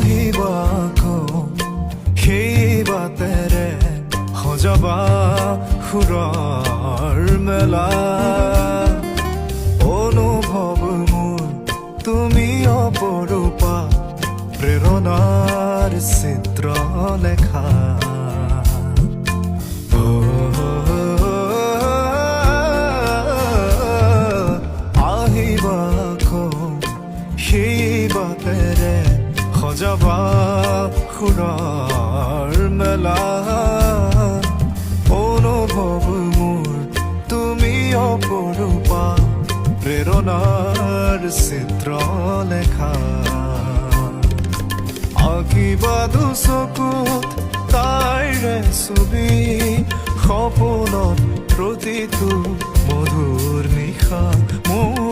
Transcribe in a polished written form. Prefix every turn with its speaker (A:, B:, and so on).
A: আহিবা সেই বাটেৰে সজাবা সুৰৰ মেলা অনুভৱ মোৰ তুমি অপৰূপা প্ৰেৰণাৰ চিত্ৰ লেখা আহিবা সেই বাটেৰে সজাবা সুৰৰ মেলা অনুভৱ মোৰ তুমি অপৰূপা প্ৰেৰণাৰ চিত্ৰ লেখা আঁকিবা দুচকুত তাইৰে ছবি সপোনত প্ৰতিটো মধুৰ নিশা মোৰ